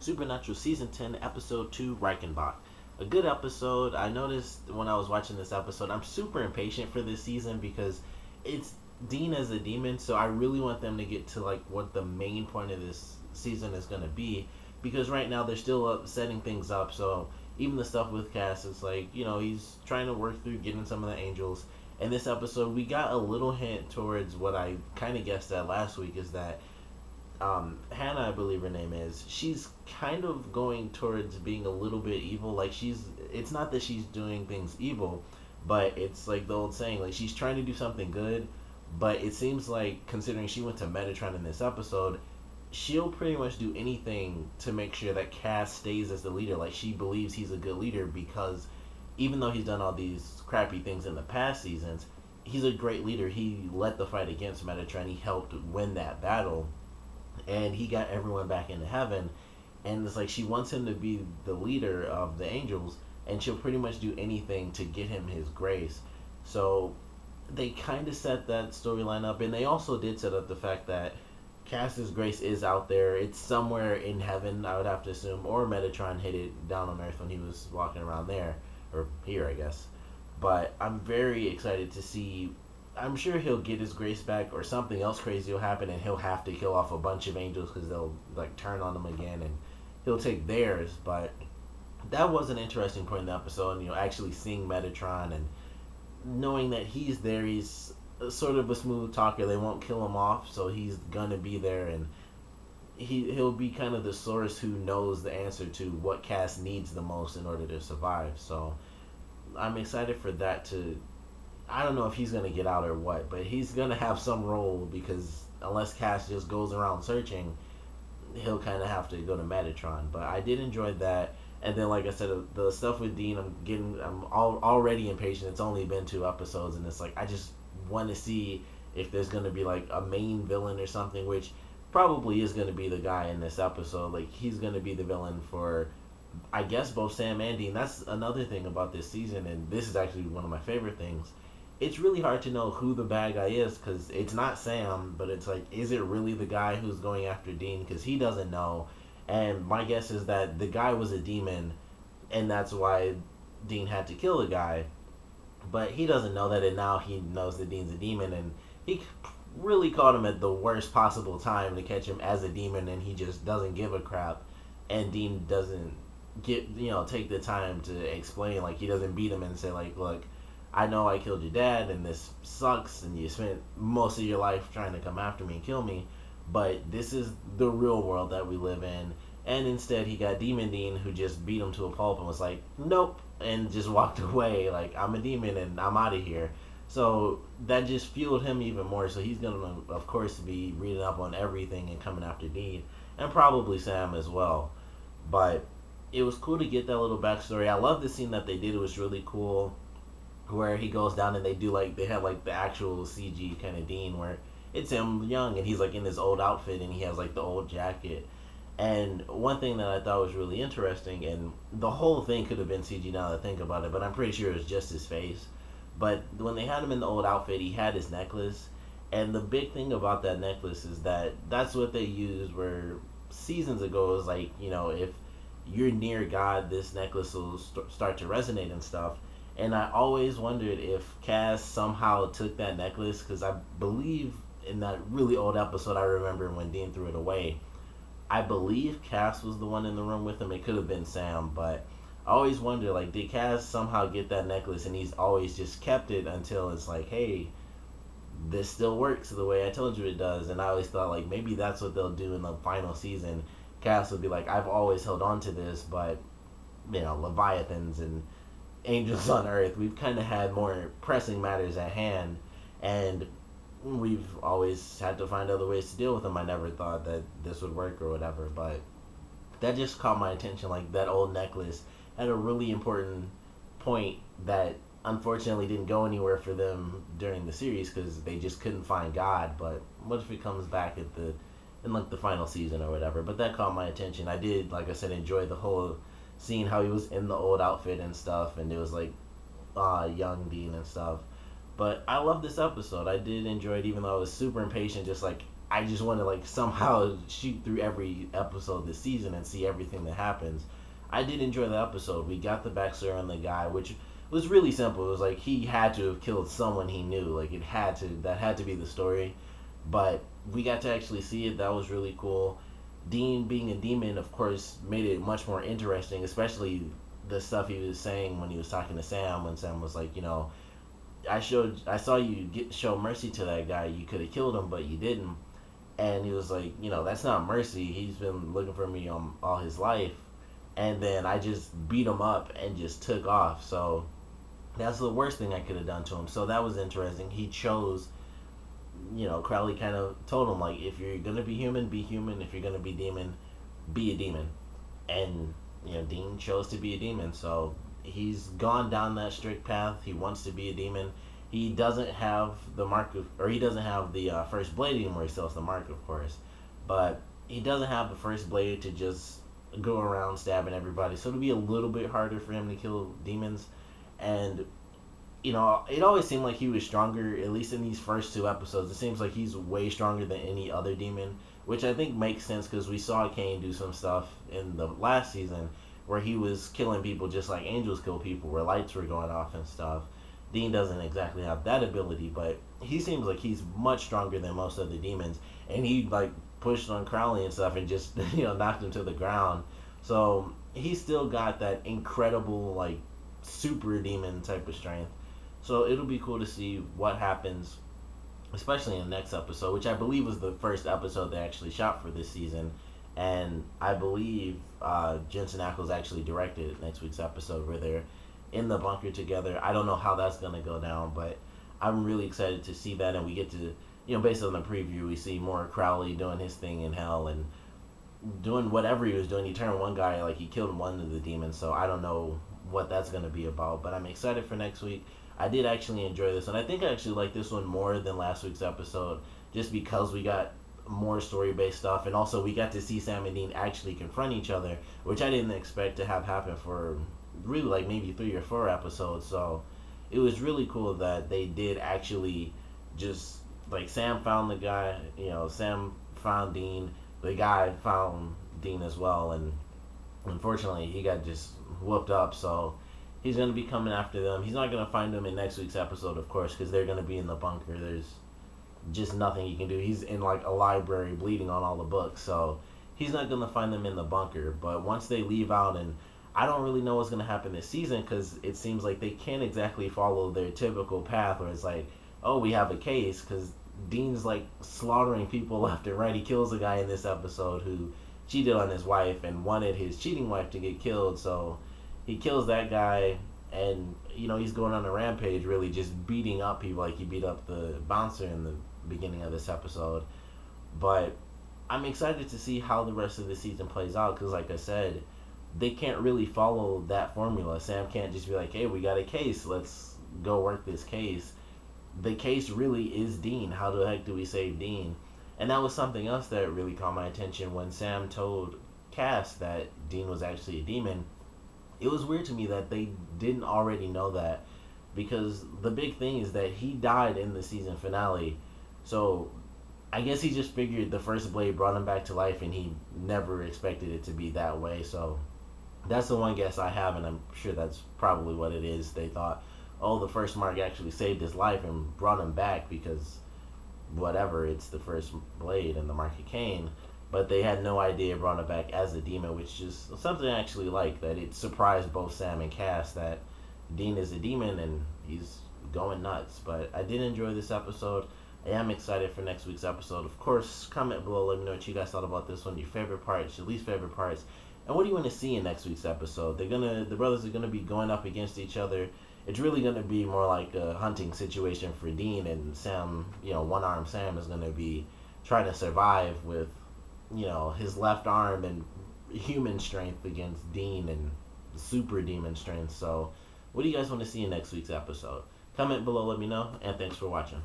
Supernatural Season 10, Episode 2, Reichenbach. A good episode. I noticed when I was watching this episode, I'm super impatient for this season because it's Dean as a demon, so I really want them to get to like what the main point of this season is going to be, because right now they're still setting things up. So even the stuff with Cass, it's like, he's trying to work through getting some of the angels. In this episode, we got a little hint towards what I kind of guessed at last week, is that Hanna, I believe her name is, she's kind of going towards being a little bit evil. Like, it's not that she's doing things evil, but it's like the old saying, like, she's trying to do something good, but it seems like, considering she went to Metatron in this episode, she'll pretty much do anything to make sure that Cass stays as the leader. Like, she believes he's a good leader because even though he's done all these crappy things in the past seasons, he's a great leader. He led the fight against Metatron. He helped win that battle, and he got everyone back into heaven. And it's like she wants him to be the leader of the angels, and she'll pretty much do anything to get him his grace. So they kind of set that storyline up, and they also did set up the fact that Cass's grace is out there. It's somewhere in heaven, I would have to assume, or Metatron hid it down on Earth when he was walking around there, or here, I guess. But I'm very excited to see. I'm sure he'll get his grace back, or something else crazy will happen, and he'll have to kill off a bunch of angels because they'll like turn on him again, and he'll take theirs. But that was an interesting point in the episode. Actually seeing Metatron and knowing that he's there. He's sort of a smooth talker. They won't kill him off, so he's gonna be there, and he'll be kind of the source who knows the answer to what Cass needs the most in order to survive. So I'm excited for that to. I don't know if he's gonna get out or what, but he's gonna have some role, because unless Cass just goes around searching, he'll kind of have to go to Metatron. But I did enjoy that, and then like I said, the stuff with Dean, already impatient. It's only been 2 episodes, and it's like I just want to see if there's gonna be like a main villain or something, which probably is gonna be the guy in this episode. Like, he's gonna be the villain for, I guess, both Sam and Dean. That's another thing about this season, and this is actually one of my favorite things. It's really hard to know who the bad guy is, because it's not Sam, but it's like, is it really the guy who's going after Dean? Because he doesn't know, and my guess is that the guy was a demon, and that's why Dean had to kill the guy, but he doesn't know that, and now he knows that Dean's a demon, and he really caught him at the worst possible time to catch him as a demon, and he just doesn't give a crap, and Dean doesn't take the time to explain. Like, he doesn't beat him and say, like, look, I know I killed your dad, and this sucks, and you spent most of your life trying to come after me and kill me, but this is the real world that we live in. And instead, he got Demon Dean, who just beat him to a pulp and was like, nope, and just walked away, like, I'm a demon and I'm out of here. So that just fueled him even more. So he's going to, of course, be reading up on everything and coming after Dean, and probably Sam as well. But it was cool to get that little backstory. I love the scene that they did. It was really cool, where he goes down and they have like the actual CG kind of Dean, where it's him young and he's like in his old outfit and he has like the old jacket. And one thing that I thought was really interesting, and the whole thing could have been CG now that I think about it, but I'm pretty sure it was just his face. But when they had him in the old outfit, he had his necklace, and the big thing about that necklace is that that's what they used where seasons ago. It was like, if you're near God, this necklace will start to resonate and stuff. And I always wondered if Cass somehow took that necklace, because I believe in that really old episode, I remember when Dean threw it away, I believe Cass was the one in the room with him. It could have been Sam, but I always wonder, like, did Cass somehow get that necklace and he's always just kept it until it's like, hey, this still works the way I told you it does. And I always thought, like, maybe that's what they'll do in the final season. Cass will be like, I've always held on to this, but, Leviathans and angels on Earth, we've kind of had more pressing matters at hand, and we've always had to find other ways to deal with them. I never thought that this would work or whatever, but that just caught my attention. Like, that old necklace had a really important point that unfortunately didn't go anywhere for them during the series because they just couldn't find God. But what if it comes back in like the final season or whatever? But that caught my attention. I did, like I said, enjoy the whole scene, how he was in the old outfit and stuff, and it was like young Dean and stuff. But I love this episode. I did enjoy it, even though I was super impatient, just like I just want to like somehow shoot through every episode this season and see everything that happens. I did enjoy the episode. We got the backstory on the guy, which was really simple. It was like he had to have killed someone he knew. Like that had to be the story. But we got to actually see it. That was really cool. Dean being a demon, of course, made it much more interesting, especially the stuff he was saying when he was talking to Sam. When Sam was like, I saw you show mercy to that guy. You could have killed him, but you didn't. And he was like, that's not mercy. He's been looking for me all his life. And then I just beat him up and just took off. So that's the worst thing I could have done to him. So that was interesting. He chose, Crowley kind of told him, like, if you're going to be human, be human. If you're going to be demon, be a demon. And, Dean chose to be a demon. So he's gone down that strict path. He wants to be a demon. He doesn't have the mark of, or he doesn't have the first blade anymore. He still has the mark, of course, but he doesn't have the first blade to just go around stabbing everybody. So it'll be a little bit harder for him to kill demons. And it always seemed like he was stronger, at least in these first two episodes. It seems like he's way stronger than any other demon, which I think makes sense because we saw Cain do some stuff in the last season where he was killing people just like angels kill people, where lights were going off and stuff. Dean doesn't exactly have that ability, but he seems like he's much stronger than most other demons. And he like pushed on Crowley and stuff and just knocked him to the ground. So he's still got that incredible like super demon type of strength. So it'll be cool to see what happens, especially in the next episode, which I believe was the first episode they actually shot for this season. And I believe Jensen Ackles actually directed next week's episode where they're in the bunker together. I don't know how that's going to go down, but I'm really excited to see that. And we get to, based on the preview, we see more Crowley doing his thing in hell and doing whatever he was doing. He turned one guy, like he killed one of the demons, so I don't know what that's going to be about, but I'm excited for next week. I did actually enjoy this, and I think I actually like this one more than last week's episode, just because we got more story-based stuff, and also we got to see Sam and Dean actually confront each other, which I didn't expect to have happen for really like maybe 3 or 4 episodes. So it was really cool that they did actually just like Sam found the guy, Sam found Dean, the guy found Dean as well, and unfortunately he got just whooped up. So he's going to be coming after them. He's not going to find them in next week's episode, of course, because they're going to be in the bunker. There's just nothing he can do. He's in like a library bleeding on all the books, so he's not going to find them in the bunker. But once they leave out, and I don't really know what's going to happen this season because it seems like they can't exactly follow their typical path where it's like, oh, we have a case, because Dean's like slaughtering people left and right. He kills a guy in this episode who cheated on his wife and wanted his cheating wife to get killed, so he kills that guy, and he's going on a rampage, really just beating up people like he beat up the bouncer in the beginning of this episode. But I'm excited to see how the rest of the season plays out because, like I said, they can't really follow that formula. Sam can't just be like, hey, we got a case, let's go work this case. The case really is Dean. How the heck do we save Dean? And that was something else that really caught my attention when Sam told Cass that Dean was actually a demon. It was weird to me that they didn't already know that, because the big thing is that he died in the season finale. So I guess he just figured the first blade brought him back to life, and he never expected it to be that way. So that's the one guess I have, and I'm sure that's probably what it is. They thought, oh, the first mark actually saved his life and brought him back because whatever, it's the first blade and the mark of Cain. But they had no idea it brought him back as a demon, which is something I actually like, that it surprised both Sam and Cass that Dean is a demon and he's going nuts. But I did enjoy this episode. I am excited for next week's episode. Of course, comment below, let me know what you guys thought about this one, your favorite parts, your least favorite parts, and what do you want to see in next week's episode. The brothers are gonna be going up against each other. It's really gonna be more like a hunting situation for Dean, and Sam, one-armed Sam is gonna be trying to survive with his left arm and human strength against Dean and super demon strength. So what do you guys want to see in next week's episode? Comment below, let me know, and thanks for watching.